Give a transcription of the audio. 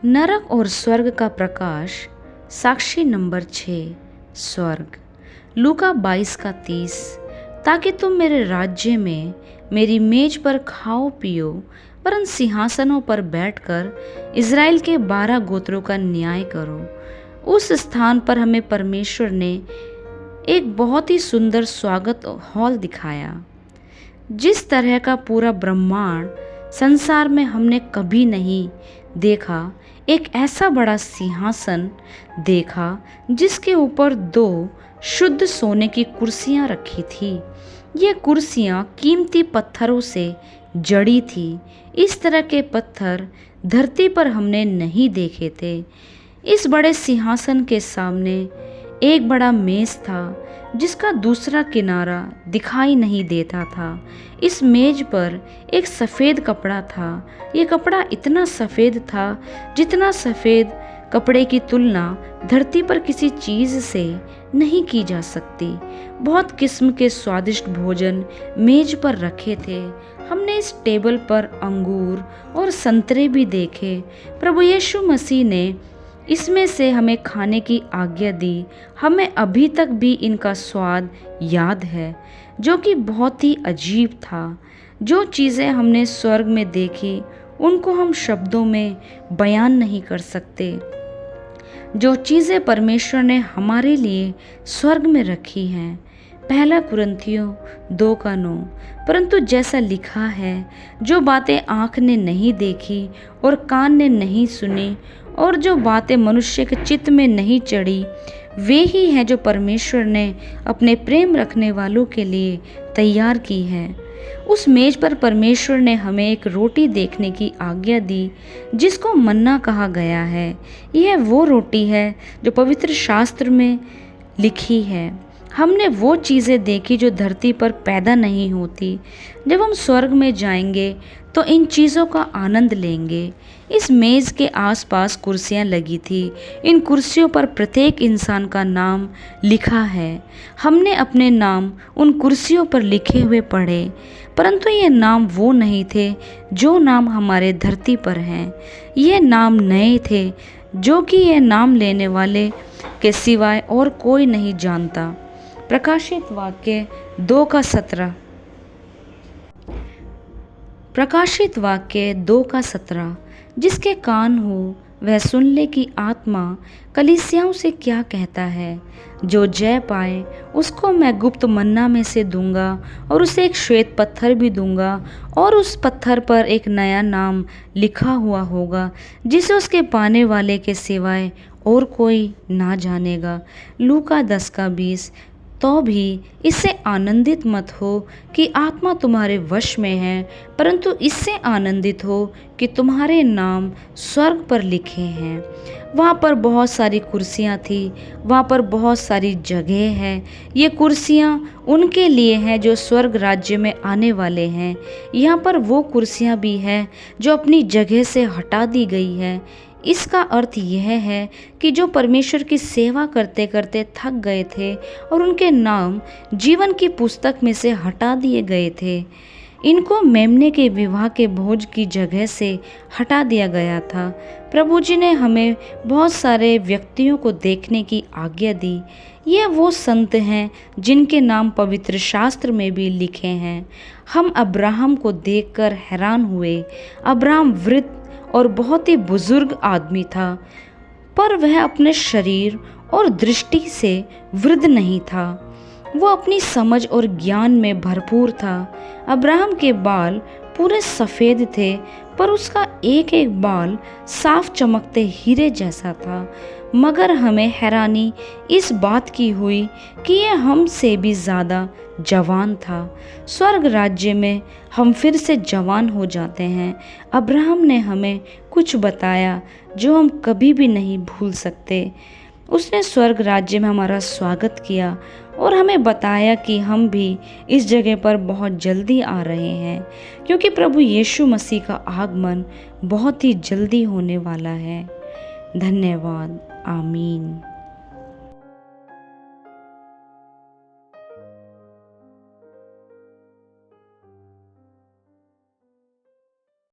नरक और स्वर्ग का प्रकाश। साक्षी नंबर 6। स्वर्ग। लूका 22:30। ताकि तुम मेरे राज्य में मेरी मेज पर खाओ पियो, वरन सिंहासनों पर बैठकर इज़राइल के 12 गोत्रों का न्याय करो। उस स्थान पर हमें परमेश्वर ने एक बहुत ही सुंदर स्वागत हॉल दिखाया। जिस तरह का पूरा ब्रह्मांड संसार में हमने कभी नहीं देखा। एक ऐसा बड़ा सिंहासन देखा जिसके ऊपर 2 शुद्ध सोने की कुर्सियां रखी थी। ये कुर्सियां कीमती पत्थरों से जड़ी थी। इस तरह के पत्थर धरती पर हमने नहीं देखे थे। इस बड़े सिंहासन के सामने एक बड़ा मेज था जिसका दूसरा किनारा दिखाई नहीं देता था। इस मेज पर एक सफ़ेद कपड़ा था। ये कपड़ा इतना सफ़ेद था जितना सफ़ेद कपड़े की तुलना धरती पर किसी चीज़ से नहीं की जा सकती। बहुत किस्म के स्वादिष्ट भोजन मेज पर रखे थे। हमने इस टेबल पर अंगूर और संतरे भी देखे। प्रभु यीशु मसीह ने इसमें से हमें खाने की आज्ञा दी। हमें अभी तक भी इनका स्वाद याद है, जो कि बहुत ही अजीब था। जो चीज़ें हमने स्वर्ग में देखी उनको हम शब्दों में बयान नहीं कर सकते। जो चीज़ें परमेश्वर ने हमारे लिए स्वर्ग में रखी हैं। 1 कुरिन्थियों 2:9। परंतु जैसा लिखा है, जो बातें आँख ने नहीं देखी और कान ने नहीं सुनी और जो बातें मनुष्य के चित्त में नहीं चढ़ी, वे ही हैं जो परमेश्वर ने अपने प्रेम रखने वालों के लिए तैयार की है। उस मेज पर परमेश्वर ने हमें एक रोटी देखने की आज्ञा दी जिसको मन्ना कहा गया है। यह वो रोटी है जो पवित्र शास्त्र में लिखी है। हमने वो चीज़ें देखी जो धरती पर पैदा नहीं होती। जब हम स्वर्ग में जाएंगे तो इन चीज़ों का आनंद लेंगे। इस मेज़ के आसपास कुर्सियां लगी थी। इन कुर्सियों पर प्रत्येक इंसान का नाम लिखा है। हमने अपने नाम उन कुर्सियों पर लिखे हुए पढ़े, परंतु ये नाम वो नहीं थे जो नाम हमारे धरती पर हैं। ये नाम नए थे जो कि ये नाम लेने वाले के सिवाय और कोई नहीं जानता। प्रकाशित वाक्य 2:17। प्रकाशित वाक्य 2:17। जिसके कान हो वह सुन ले कि आत्मा कलीसियाओं से क्या कहता है। जो जय पाए उसको मैं गुप्त मन्ना में से दूंगा और उसे एक श्वेत पत्थर भी दूंगा और उस पत्थर पर एक नया नाम लिखा हुआ होगा जिसे उसके पाने वाले के सिवाय और कोई ना जानेगा। लूका 10:20। तो भी इससे आनंदित मत हो कि आत्मा तुम्हारे वश में है, परंतु इससे आनंदित हो कि तुम्हारे नाम स्वर्ग पर लिखे हैं। वहाँ पर बहुत सारी कुर्सियाँ थी। वहाँ पर बहुत सारी जगह है। ये कुर्सियाँ उनके लिए हैं जो स्वर्ग राज्य में आने वाले हैं। यहाँ पर वो कुर्सियाँ भी हैं जो अपनी जगह से हटा दी गई है। इसका अर्थ यह है कि जो परमेश्वर की सेवा करते करते थक गए थे और उनके नाम जीवन की पुस्तक में से हटा दिए गए थे, इनको मेमने के विवाह के भोज की जगह से हटा दिया गया था। प्रभु जी ने हमें बहुत सारे व्यक्तियों को देखने की आज्ञा दी। ये वो संत हैं जिनके नाम पवित्र शास्त्र में भी लिखे हैं। हम अब्राहम को देखकर हैरान हुए। अब्राहम वृद्ध और बहुत ही बुजुर्ग आदमी था, पर वह अपने शरीर और दृष्टि से वृद्ध नहीं था। वो अपनी समझ और ज्ञान में भरपूर था। अब्राहम के बाल पूरे सफ़ेद थे, पर उसका एक एक बाल साफ चमकते हीरे जैसा था। मगर हमें हैरानी इस बात की हुई कि यह हमसे भी ज़्यादा जवान था। स्वर्ग राज्य में हम फिर से जवान हो जाते हैं। अब्राहम ने हमें कुछ बताया जो हम कभी भी नहीं भूल सकते। उसने स्वर्ग राज्य में हमारा स्वागत किया और हमें बताया कि हम भी इस जगह पर बहुत जल्दी आ रहे हैं, क्योंकि प्रभु यीशु मसीह का आगमन बहुत ही जल्दी होने वाला है। धन्यवाद। आमीन।